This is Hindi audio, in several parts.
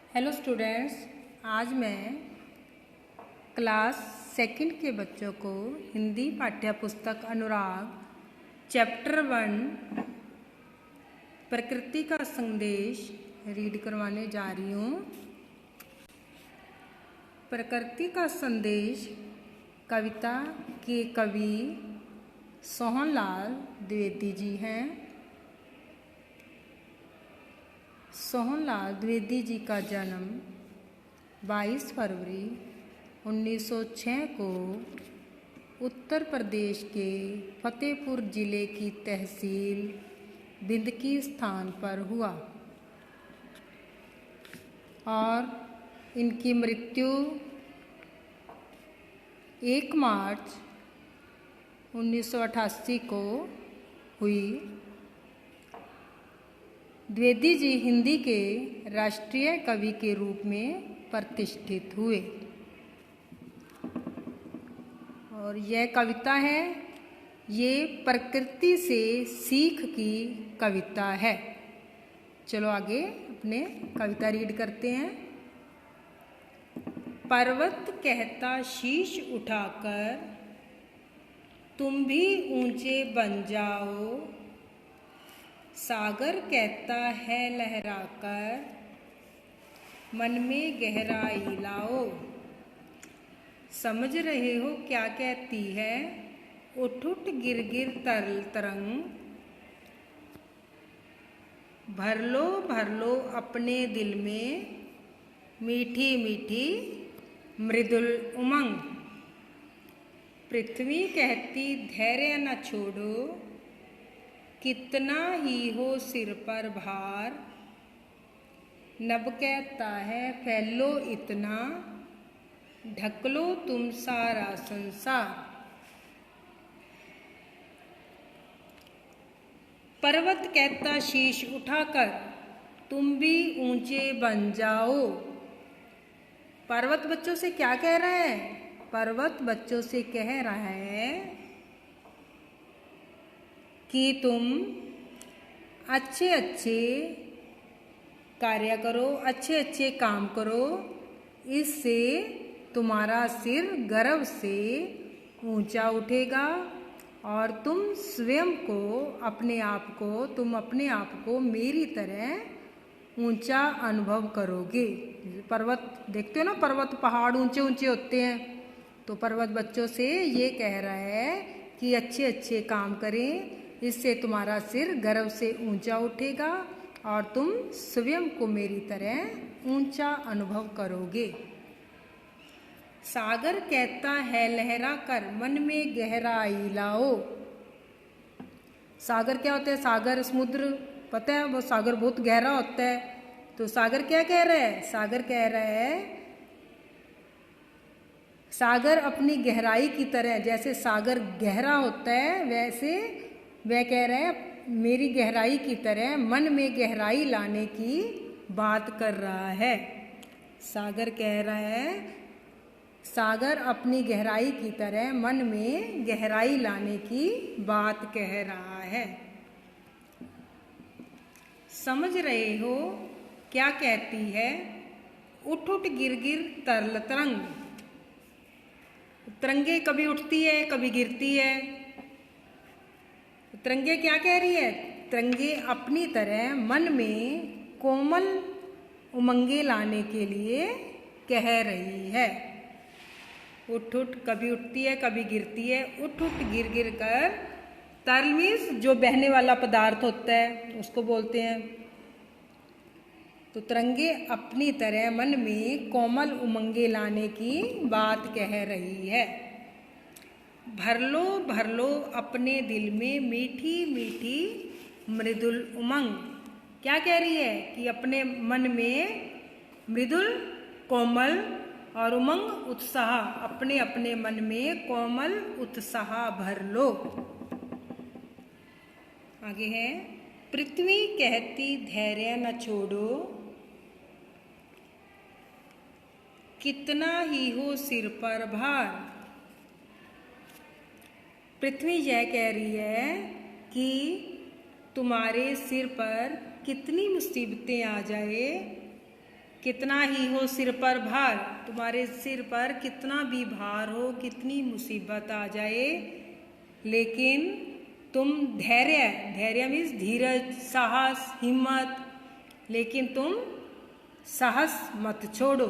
हेलो स्टूडेंट्स, आज मैं क्लास सेकंड के बच्चों को हिंदी पाठ्य पुस्तक अनुराग चैप्टर 1 प्रकृति का संदेश रीड करवाने जा रही हूँ। प्रकृति का संदेश कविता के कवि सोहनलाल द्विवेदी जी हैं। सोहनलाल द्विवेदी जी का जन्म 22 फरवरी 1906 को उत्तर प्रदेश के फतेहपुर जिले की तहसील बिंदकी स्थान पर हुआ और इनकी मृत्यु 1 मार्च 1988 को हुई। द्विवेदी जी हिंदी के राष्ट्रीय कवि के रूप में प्रतिष्ठित हुए और यह कविता है, ये प्रकृति से सीख की कविता है। चलो आगे अपने कविता रीड करते हैं। पर्वत कहता शीश उठाकर तुम भी ऊंचे बन जाओ, सागर कहता है लहराकर मन में गहराई लाओ। समझ रहे हो क्या कहती है उठ उठ गिर गिर तरल तरंग, भर लो अपने दिल में मीठी मीठी मृदुल उमंग। पृथ्वी कहती धैर्य न छोड़ो, कितना ही हो सिर पर भार। नभ कहता है फैलो इतना, ढक लो तुम सारा संसार। पर्वत कहता शीश उठाकर तुम भी ऊंचे बन जाओ। पर्वत बच्चों से क्या कह रहा है? पर्वत बच्चों से कह रहा है कि तुम अच्छे अच्छे कार्य करो, अच्छे अच्छे काम करो, इससे तुम्हारा सिर गर्व से ऊंचा उठेगा और तुम स्वयं को तुम अपने आप को मेरी तरह ऊंचा अनुभव करोगे। पर्वत देखते हो ना, पर्वत पहाड़ ऊंचे ऊंचे होते हैं, तो पर्वत बच्चों से ये कह रहा है कि अच्छे अच्छे काम करें, इससे तुम्हारा सिर गर्व से ऊंचा उठेगा और तुम स्वयं को मेरी तरह ऊंचा अनुभव करोगे। सागर कहता है लहरा कर मन में गहराई लाओ। सागर क्या होता है? सागर समुद्र, पता है वो सागर बहुत गहरा होता है। तो सागर क्या कह रहा है? सागर कह रहा है, सागर अपनी गहराई की तरह, जैसे सागर गहरा होता है वैसे वह कह रहा है मेरी गहराई की तरह मन में गहराई लाने की बात कर रहा है। सागर कह रहा है, सागर अपनी गहराई की तरह मन में गहराई लाने की बात कह रहा है। समझ रहे हो क्या कहती है उठ उठ गिर गिर तरल तरंग। तरंगे कभी उठती है कभी गिरती है। तरंगे क्या कह रही है? तरंगे अपनी तरह मन में कोमल उमंगे लाने के लिए कह रही है। उठ उठ कभी उठती है कभी गिरती है। उठ उठ गिर गिर कर, तरल मीन्स जो बहने वाला पदार्थ होता है उसको बोलते हैं। तो तरंगे अपनी तरह मन में कोमल उमंगे लाने की बात कह रही है। भर लो अपने दिल में मीठी मीठी मृदुल उमंग। क्या कह रही है? कि अपने मन में मृदुल कोमल और उमंग उत्साह, अपने अपने मन में कोमल उत्साह भर लो। आगे है, पृथ्वी कहती धैर्य न छोड़ो, कितना ही हो सिर पर भार। पृथ्वी यह कह रही है कि तुम्हारे सिर पर कितनी मुसीबतें आ जाए कितना ही हो सिर पर भार, तुम्हारे सिर पर कितना भी भार हो, कितनी मुसीबत आ जाए, लेकिन तुम धैर्य मीन्स धीरज, साहस, हिम्मत, लेकिन तुम साहस मत छोड़ो।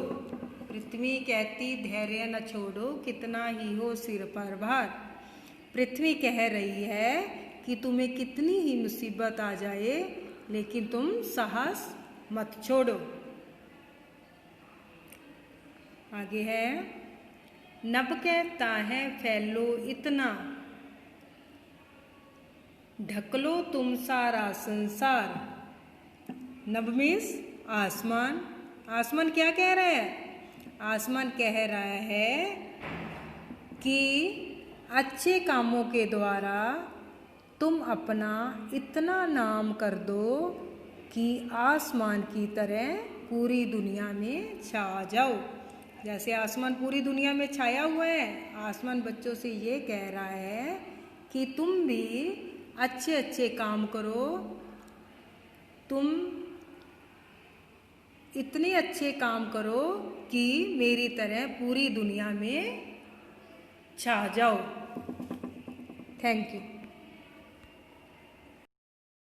पृथ्वी कहती धैर्य न छोड़ो, कितना ही हो सिर पर भार। पृथ्वी कह रही है कि तुम्हें कितनी ही मुसीबत आ जाए, लेकिन तुम साहस मत छोड़ो। आगे है, नभ कहता है फैलो इतना, ढक लो तुम सारा संसार। नभ मीन्स आसमान। आसमान क्या कह रहा है? आसमान कह रहा है कि अच्छे कामों के द्वारा तुम अपना इतना नाम कर दो कि आसमान की तरह पूरी दुनिया में छा जाओ। जैसे आसमान पूरी दुनिया में छाया हुआ है, आसमान बच्चों से ये कह रहा है कि तुम भी अच्छे अच्छे काम करो, तुम इतने अच्छे काम करो कि मेरी तरह पूरी दुनिया में छा जाओ। Thank you.